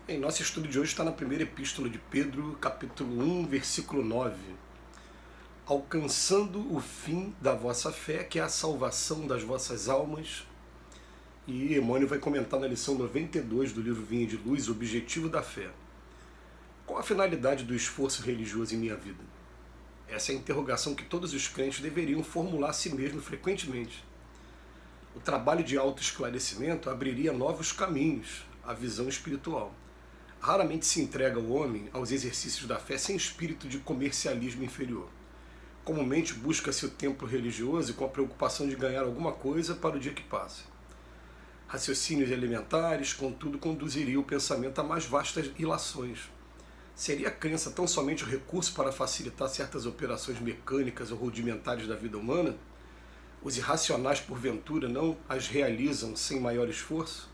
Em nosso estudo de hoje está na primeira epístola de Pedro, capítulo 1, versículo 9. Alcançando o fim da vossa fé, que é a salvação das vossas almas. E Emmanuel vai comentar na lição 92 do livro Vinha de Luz, o objetivo da fé. Qual a finalidade do esforço religioso em minha vida? Essa é a interrogação que todos os crentes deveriam formular a si mesmos frequentemente. O trabalho de autoesclarecimento abriria novos caminhos à visão espiritual. Raramente se entrega ao homem aos exercícios da fé sem espírito de comercialismo inferior. Comumente busca-se o templo religioso com a preocupação de ganhar alguma coisa para o dia que passa. Raciocínios elementares, contudo, conduziriam o pensamento a mais vastas ilações. Seria a crença tão somente o recurso para facilitar certas operações mecânicas ou rudimentares da vida humana? Os irracionais, porventura, não as realizam sem maior esforço?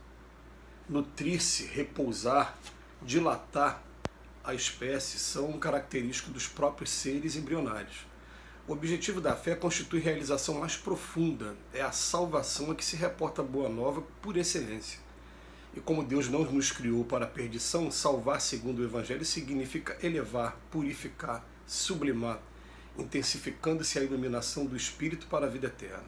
Nutrir-se, repousar, dilatar a espécie são característicos dos próprios seres embrionários. O objetivo da fé constitui realização mais profunda, é a salvação a que se reporta a Boa Nova por excelência. E como Deus não nos criou para a perdição, salvar segundo o Evangelho significa elevar, purificar, sublimar, intensificando-se a iluminação do Espírito para a vida eterna.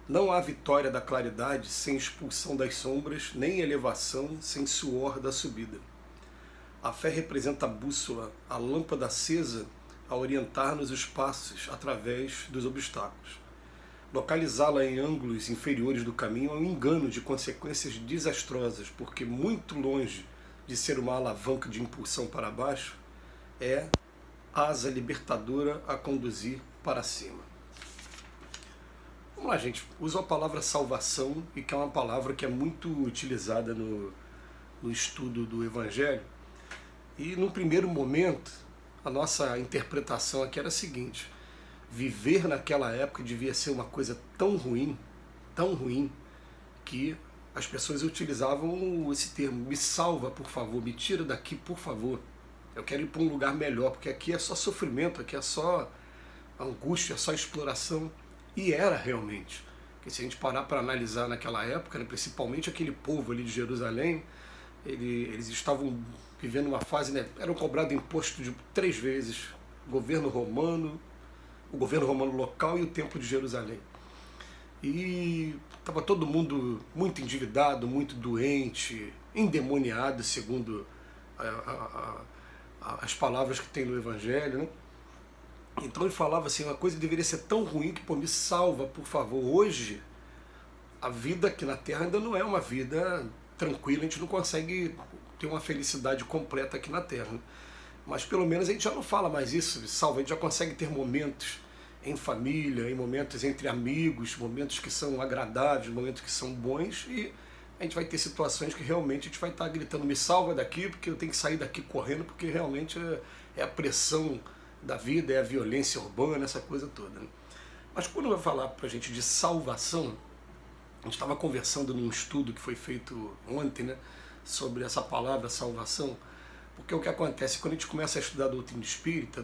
Não há vitória da claridade sem expulsão das sombras, nem elevação sem suor da subida. A fé representa a bússola, a lâmpada acesa a orientar-nos os passos através dos obstáculos. Localizá-la em ângulos inferiores do caminho é um engano de consequências desastrosas, porque muito longe de ser uma alavanca de impulsão para baixo, é asa libertadora a conduzir para cima. Vamos lá, gente. Uso a palavra salvação, e que é uma palavra que é muito utilizada no estudo do Evangelho. E num primeiro momento, a nossa interpretação aqui era a seguinte: viver naquela época devia ser uma coisa tão ruim, que as pessoas utilizavam esse termo: me salva, por favor, me tira daqui, por favor. Eu quero ir para um lugar melhor, porque aqui é só sofrimento, aqui é só angústia, é só exploração. E era realmente. Porque se a gente parar para analisar naquela época, né, principalmente aquele povo ali de Jerusalém, eles estavam vivendo uma fase, né, eram cobrados imposto de 3 vezes: o governo romano local e o templo de Jerusalém. E estava todo mundo muito endividado, muito doente, endemoniado, segundo as palavras que tem no Evangelho, né? Então ele falava assim: uma coisa deveria ser tão ruim que, pô, me salva, por favor. Hoje, a vida aqui na Terra ainda não é uma vida tranquila, a gente não consegue ter uma felicidade completa aqui na Terra. Mas pelo menos a gente já não fala mais isso, salva, a gente já consegue ter momentos em família, em momentos entre amigos, momentos que são agradáveis, momentos que são bons, e a gente vai ter situações que realmente a gente vai estar gritando: me salva daqui, porque eu tenho que sair daqui correndo, porque realmente é a pressão da vida, é a violência urbana, essa coisa toda, né? Mas quando vai falar pra gente de salvação, a gente estava conversando num estudo que foi feito ontem, né, sobre essa palavra salvação, porque o que acontece quando a gente começa a estudar a doutrina espírita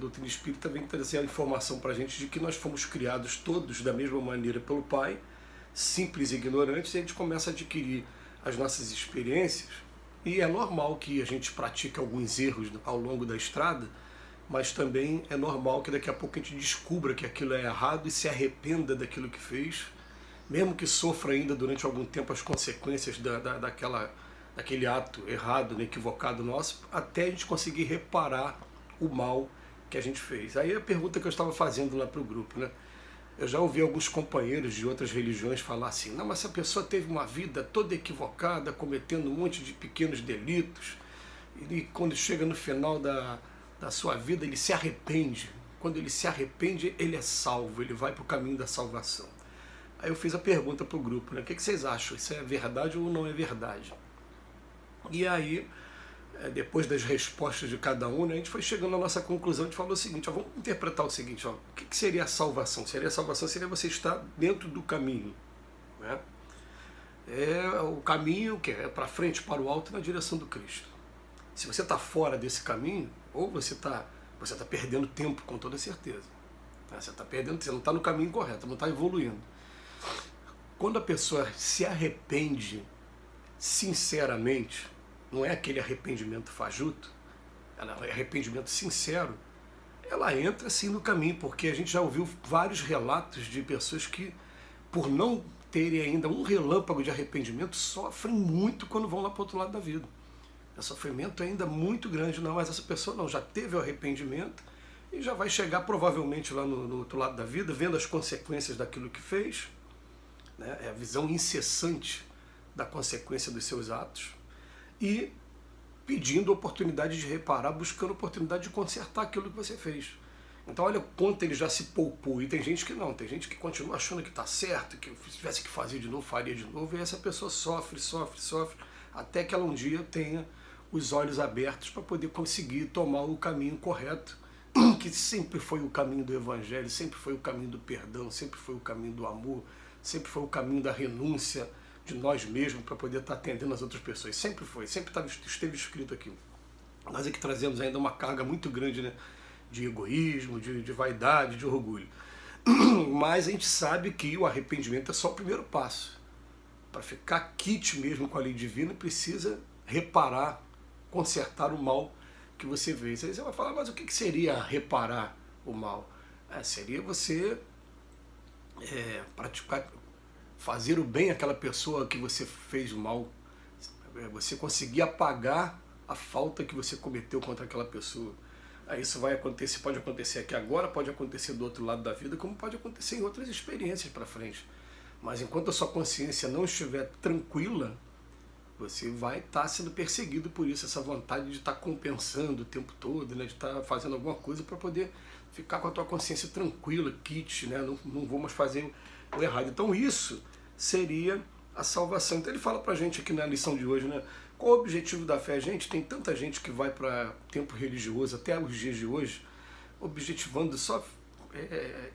vem trazer a informação para a gente de que nós fomos criados todos da mesma maneira pelo Pai, simples e ignorantes, e a gente começa a adquirir as nossas experiências, e é normal que a gente pratique alguns erros ao longo da estrada, mas também é normal que daqui a pouco a gente descubra que aquilo é errado e se arrependa daquilo que fez, mesmo que sofra ainda durante algum tempo as consequências daquele ato errado, né, equivocado nosso, até a gente conseguir reparar o mal que a gente fez. Aí a pergunta que eu estava fazendo lá para o grupo, né? Eu já ouvi alguns companheiros de outras religiões falar assim: não, mas se a pessoa teve uma vida toda equivocada, cometendo um monte de pequenos delitos, e quando chega no final da sua vida ele se arrepende. Quando ele se arrepende, ele é salvo, ele vai para o caminho da salvação. Aí eu fiz a pergunta para o grupo, né? O que vocês acham? Isso é verdade ou não é verdade? E aí, depois das respostas de cada um, né, a gente foi chegando à nossa conclusão. A gente falou o seguinte: ó, vamos interpretar o seguinte, ó, o que seria a salvação? A salvação seria você estar dentro do caminho, né? O caminho que é para frente, para o alto, na direção do Cristo. Se você está fora desse caminho, ou você tá perdendo tempo, com toda certeza, né? Você não está no caminho correto, não está evoluindo. Quando a pessoa se arrepende sinceramente, não é aquele arrependimento fajuto, ela é arrependimento sincero, ela entra sim no caminho, porque a gente já ouviu vários relatos de pessoas que, por não terem ainda um relâmpago de arrependimento, sofrem muito quando vão lá para o outro lado da vida. É sofrimento ainda muito grande, não, mas essa pessoa não, já teve o arrependimento e já vai chegar provavelmente lá no outro lado da vida, vendo as consequências daquilo que fez, né? É a visão incessante da consequência dos seus atos, e pedindo oportunidade de reparar, buscando oportunidade de consertar aquilo que você fez. Então olha o quanto ele já se poupou, e tem gente que não, tem gente que continua achando que está certo, que se tivesse que fazer de novo, faria de novo, e essa pessoa sofre, até que ela um dia tenha os olhos abertos para poder conseguir tomar o caminho correto, que sempre foi o caminho do Evangelho, sempre foi o caminho do perdão, sempre foi o caminho do amor, sempre foi o caminho da renúncia de nós mesmos para poder estar atendendo as outras pessoas. Sempre foi, sempre esteve escrito aqui. Nós é que trazemos ainda uma carga muito grande, né, de egoísmo, de vaidade, de orgulho. Mas a gente sabe que o arrependimento é só o primeiro passo. Para ficar quite mesmo com a lei divina, precisa reparar, consertar o mal que você fez. Aí você vai falar, mas o que seria reparar o mal? Seria você praticar, fazer o bem àquela pessoa que você fez mal, você conseguir apagar a falta que você cometeu contra aquela pessoa. Aí isso vai acontecer, pode acontecer aqui agora, pode acontecer do outro lado da vida, como pode acontecer em outras experiências para frente. Mas enquanto a sua consciência não estiver tranquila, você vai estar sendo perseguido por isso, essa vontade de estar compensando o tempo todo, né, de estar fazendo alguma coisa para poder ficar com a tua consciência tranquila, quite, né, não vou mais fazer o errado. Então isso seria a salvação. Então ele fala pra gente aqui na lição de hoje, né, qual o objetivo da fé? Gente, tem tanta gente que vai para tempo religioso, até os dias de hoje, objetivando só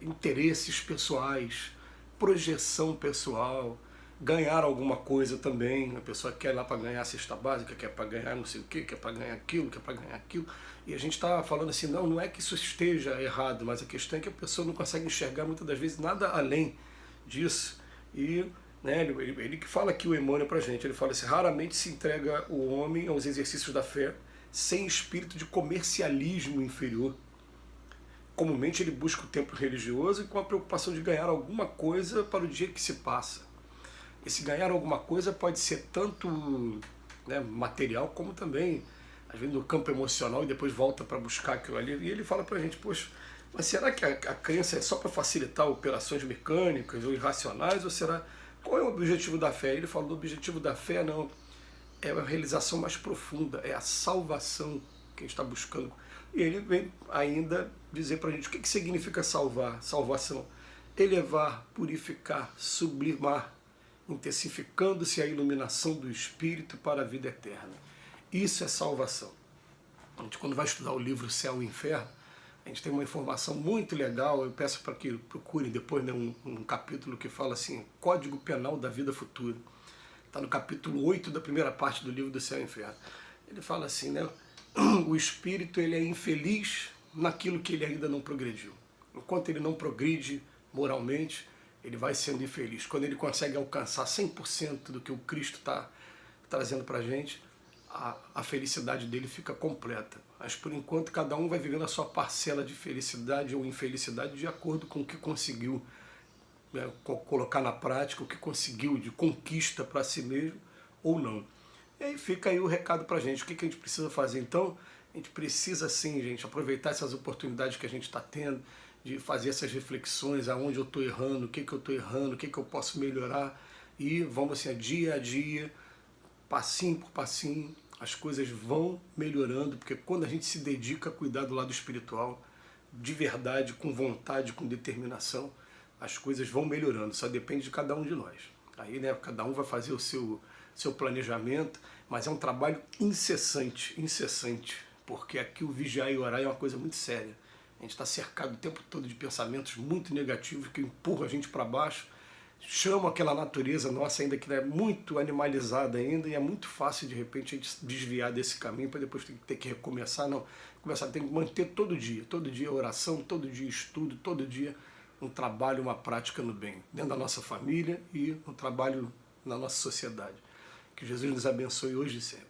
interesses pessoais, projeção pessoal, ganhar alguma coisa também. A pessoa quer ir lá para ganhar a cesta básica, quer para ganhar não sei o que, quer para ganhar aquilo, quer para ganhar aquilo. E a gente está falando assim, não é que isso esteja errado, mas a questão é que a pessoa não consegue enxergar muitas das vezes nada além disso. E né, ele que fala aqui o Emmanuel pra gente, ele fala assim, raramente se entrega o homem aos exercícios da fé sem espírito de comercialismo inferior. Comumente ele busca o tempo religioso e com a preocupação de ganhar alguma coisa para o dia que se passa. Esse ganhar alguma coisa pode ser tanto, né, material, como também, às vezes, no campo emocional, e depois volta para buscar aquilo ali. E ele fala pra gente, poxa, mas será que a crença é só para facilitar operações mecânicas ou irracionais, ou será... Qual é o objetivo da fé? Ele falou, o objetivo da fé não é a realização mais profunda, é a salvação que a gente está buscando. E ele vem ainda dizer para a gente o que significa salvar, salvação. Elevar, purificar, sublimar, intensificando-se a iluminação do Espírito para a vida eterna. Isso é salvação. A gente, quando vai estudar o livro Céu e Inferno, a gente tem uma informação muito legal, eu peço para que procurem depois, né, um capítulo que fala assim, Código Penal da Vida Futura. Está no capítulo 8 da primeira parte do livro do Céu e Inferno. Ele fala assim, né, o espírito ele é infeliz naquilo que ele ainda não progrediu. Enquanto ele não progride moralmente, ele vai sendo infeliz. Quando ele consegue alcançar 100% do que o Cristo está trazendo para a gente, a felicidade dele fica completa. Mas por enquanto cada um vai vivendo a sua parcela de felicidade ou infelicidade de acordo com o que conseguiu, né, colocar na prática, o que conseguiu de conquista para si mesmo ou não. E aí fica aí o recado para a gente. O que a gente precisa fazer então? A gente precisa sim, gente, aproveitar essas oportunidades que a gente está tendo, de fazer essas reflexões, aonde eu estou errando, o que eu estou errando, o que eu posso melhorar, e vamos assim, dia a dia, passinho por passinho, as coisas vão melhorando, porque quando a gente se dedica a cuidar do lado espiritual, de verdade, com vontade, com determinação, as coisas vão melhorando, só depende de cada um de nós. Aí, né, cada um vai fazer o seu planejamento, mas é um trabalho incessante, porque aqui o vigiar e orar é uma coisa muito séria. A gente está cercado o tempo todo de pensamentos muito negativos que empurram a gente para baixo, chamam aquela natureza nossa ainda que é muito animalizada ainda, e é muito fácil de repente a gente desviar desse caminho para depois ter que recomeçar. Não, começar, tem que manter todo dia oração, todo dia estudo, todo dia um trabalho, uma prática no bem, dentro da nossa família e um trabalho na nossa sociedade. Que Jesus nos abençoe hoje e sempre.